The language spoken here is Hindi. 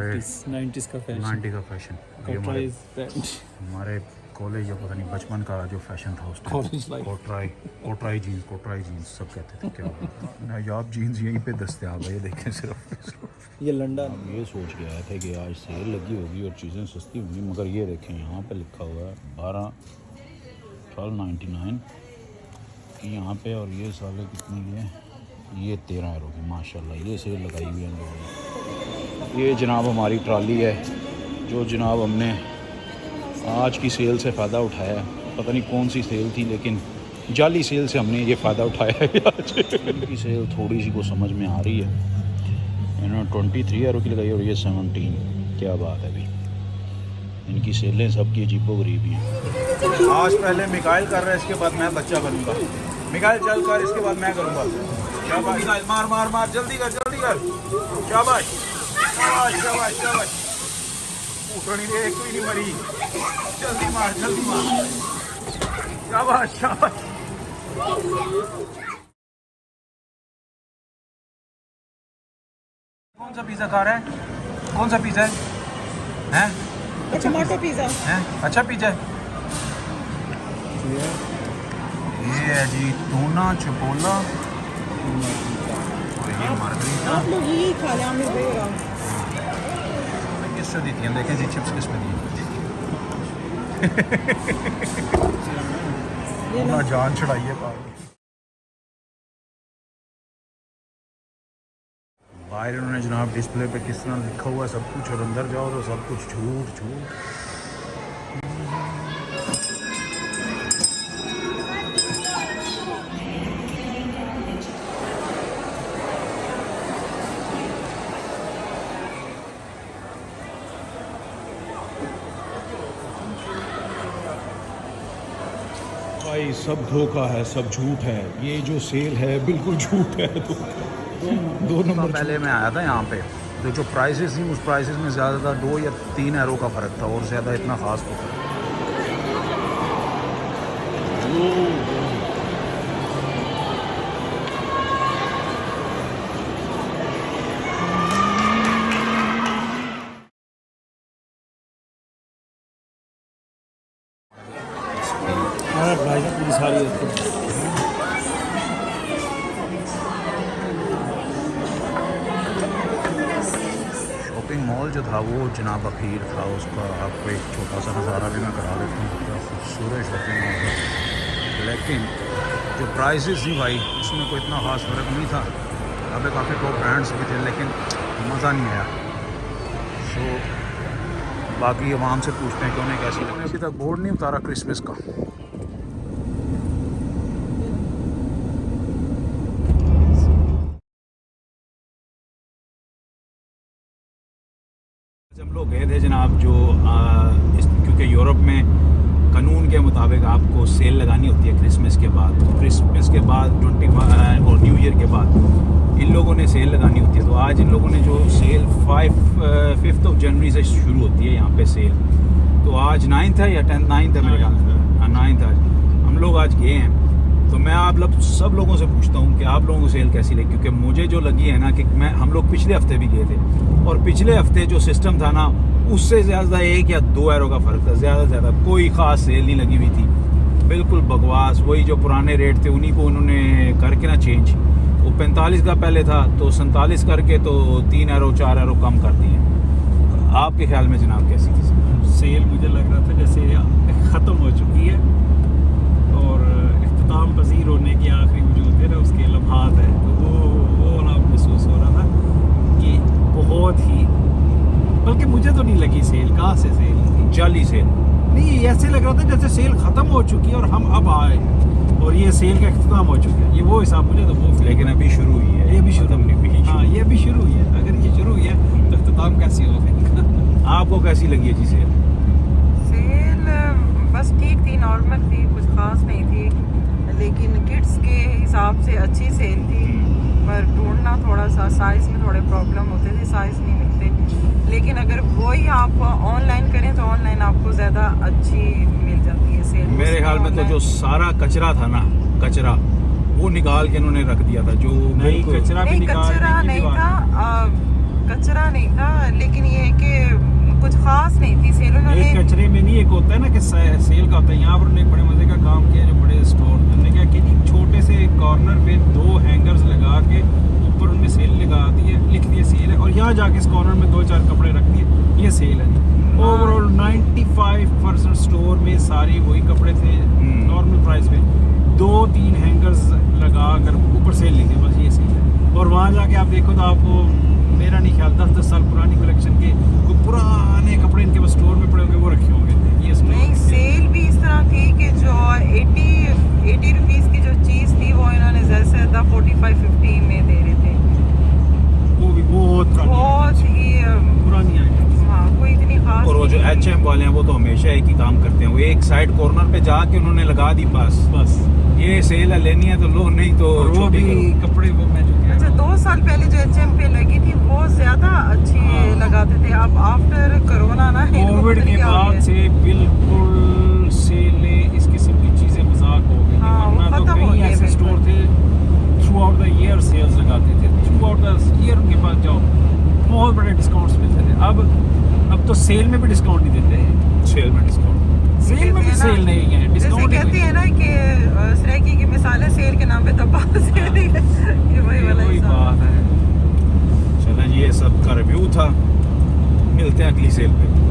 90s का फैशन। 90 का फैशन। ये हमारे कॉलेज या पता नहीं बचपन का जो फैशन था उस टाइम। कोटराई जीन्स सब कहते थे। क्या नायाब जीन्स यहीं पे दस्तयाब है, ये देखें सिर्फ। ये लंदन। ये सोच के आए थे कि आज सेल लगी होगी और चीज़ें सस्ती होंगी, मगर ये देखें यहाँ पे लिखा हुआ है 12.99 की यहाँ पे, और ये साले कितने की है, ये 13 यूरो की। माशाल्लाह ये सेल लगाई हुई है इन लोगों ने। ये जनाब हमारी ट्राली है, जो जनाब हमने आज की सेल से फ़ायदा उठाया। पता नहीं कौन सी सेल थी, लेकिन जाली सेल से हमने ये फ़ायदा उठाया है आज। इनकी सेल थोड़ी सी को समझ में आ रही है। इन्होंने 23 यूरो की लगाई और ये 17। क्या बात है भाई, इनकी सेलें सबकी अजीबो गरीबी हैं। आज पहले मिकाइल कर रहा है, इसके बाद मैं बच्चा बनूंगा। मिकाइल चल कर, इसके बाद मैं करूंगा। शाबाश मार मार मार, जल्दी कर शाबाश शाबाश शाबाश शाबाश। उठनी दे, एक भी नहीं मरी। जल्दी मार शाबाश शाबाश। कौन सा पिज़्ज़ा खा रहा है? कौन सा पिज़्ज़ा है? टमाटो पिज़्ज़ा है? अच्छा पिज़्ज़ा है। ये है जी टूना चिपोला और ये मार्गरीटा। आप लोग यही खा लें, हमें देगा। किस से दी थी? देखें जी चिप्स किस में दी। ना जान छुड़ाइए पागल। बाहर इन्होंने जनाब डिस्प्ले पे किस तरह लिखा हुआ है सब कुछ, और अंदर जाओ तो सब कुछ झूठ। भाई सब धोखा है, सब झूठ है। ये जो सेल है बिल्कुल झूठ है। दो नंबर पहले मैं आया था यहाँ पे, तो जो प्राइसेस थी उस प्राइसेस में ज़्यादा 2 या 3 यूरो का फ़र्क था, और ज़्यादा इतना ख़ास नहीं था। भाई पूरी सारी शॉपिंग मॉल जो था वो जनाब अखीर था, उसका आपको एक छोटा सा नज़ारा भी मैं करा देता हूँ। क्या खूबसूरत शॉपिंग मॉल है, लेकिन जो प्राइसेस थी भाई उसमें कोई इतना ख़ास फ़र्क नहीं था। यहाँ पे काफ़ी टॉप ब्रांड्स भी थे, लेकिन मज़ा नहीं आया। सो बाकी आवाम से पूछते हैं कि उन्हें कैसी लगी। अभी तक बोर्ड नहीं उतारा क्रिसमस का। हम लोग गए थे जनाब, जो क्योंकि यूरोप में कानून के मुताबिक आपको सेल लगानी होती है क्रिसमस के बाद, तो क्रिसमस के बाद 25 और न्यू ईयर के बाद इन लोगों ने सेल लगानी होती है। तो आज इन लोगों ने जो सेल 5 जनवरी से शुरू होती है यहाँ पे सेल, तो आज 9th है या 9th है मेरे ख्याल से। 9th आज हम लोग आज गए हैं। तो मैं आप सब लोगों से पूछता हूँ कि आप लोगों को सेल कैसी लगी, क्योंकि मुझे जो लगी है ना कि हम लोग पिछले हफ्ते भी गए थे, और पिछले हफ्ते जो सिस्टम था ना उससे ज़्यादा 1 या 2 यूरो का फ़र्क था। ज़्यादा कोई ख़ास सेल नहीं लगी हुई थी, बिल्कुल बकवास। वही जो पुराने रेट थे उन्हीं को उन्होंने करके ना चेंज, वो 45 का पहले था तो 47 करके तो 3 यूरो 4 यूरो कम कर दिए। आपके ख्याल में जनाब कैसी थी सेल? मुझे लग रहा था जैसे ख़त्म हो चुकी है, और इख्तिताम पजीर होने की आखिरी जो होते हैं ना उसके लम्हात है, तो वो ना महसूस हो रहा था कि बहुत ही, बल्कि मुझे तो नहीं लगी सेल। कहाँ से सेल थी? जाली सेल नहीं, ऐसे लग रहा था जैसे सेल ख़त्म हो चुकी है और हम अब आए और ये सेल का इख्तिताम हो चुका है। ये वो हिसाब मुझे तो वो, लेकिन अभी शुरू हुई है, ये भी शुरू नहीं हुई। हाँ, ये भी शुरू हुई है। अगर ये शुरू हुई है तो इख्तिताम कैसी होगा? आपको कैसी लगी है जी सेल? सेल बस ठीक थी, नॉर्मल थी, कुछ खास नहीं थी, लेकिन किड्स के हिसाब से अच्छी सेल थी। पर ढूंढना थोड़ा सा, साइज़ में थोड़े प्रॉब्लम होते थे, साइज़ नहीं मिलते। लेकिन अगर वही आप ऑनलाइन करें तो ऑनलाइन आपको ज़्यादा अच्छी मिल जाती है सेल। मेरे ख्याल में तो जो सारा कचरा था ना, कचरा वो निकाल के इन्होंने रख दिया था। जो नहीं, कचरा भी नहीं, निकाल कचरा नहीं था, कचरा नहीं था, लेकिन ये है कि खास नहीं थी सेल एक उन्होंने। कचरे में नहीं, एक होता है ना कि सेल का होता है। यहाँ पर उन्होंने बड़े मजे का काम किया जो बड़े स्टोर, उन्होंने क्या कि एक छोटे से कॉर्नर पे 2 हैंगर्स लगा के ऊपर उनमें सेल लगा दी है, लिख दिया सेल है, और यहाँ जाके इस कॉर्नर में 2-4 कपड़े रख दिए, ये सेल है। ओवरऑल 95% स्टोर में सारे वही कपड़े थे नॉर्मल प्राइस पे, 2-3 हैंगर्स लगा कर ऊपर सेल लिखे, बस ये सेल है। और वहाँ जाके आप देखो तो आपको मेरा नहीं ख्याल 10-10 साल पुरानी कलेक्शन के कोई पुराने कपड़े इनके पास स्टोर में पड़े होंगे, वो रखे होंगे। ये स्टोर नहीं, सेल भी इस तरह थी कि जो 80 रुपीस की जो चीज़ थी वो इन्होंने जैसे 45-50 में दे रहे थे। वो भी बहुत बहुत ही पुरानी आइटम। हाँ, कोई इतनी खास और वो जो नहीं थी। H&M वाले हैं वो तो हमेशा एक ही काम करते हैं, वो एक साइड कॉर्नर पे जाके उन्होंने लगा दी, बस ये सेल है, लेनी है तो लो, नहीं तो और वो छोटी भी करो। कपड़े वो मैं जो कह अच्छा, रहा हूँ। 2 साल पहले जो H&M पे लगी थी वो ज्यादा अच्छी हाँ। लगाते थे। अब आफ्टर कोरोना ना इनको कोविड पता नहीं के क्या हो बाद गया। से बिल्कुल सेलें इस किस्म की चीजें मजाक हो गई। हाँ, वो वरना तो खत्म हो कई गई ऐसे बिल्कुल। स्टोर थे throughout the year sales लगाते थे, थ्रू आउट द ईयर उनके पास जाओ बहुत बड़े डिस्काउंट्स मिलते थे। अब तो सेल में भी डिस्काउंट नहीं देते, सेल में डिस्काउंट, सेल में भी कहते हैं ना- सेल नहीं है, जैसे डिस्काउंट कहते हैं ना कि सरेकी की मिसाल है सेल के नाम पे दबा सेल ही है। ये वही वाला वही हिसाब। बात है। चलें जी, ये सब का रिव्यू था, मिलते हैं अगली सेल पे।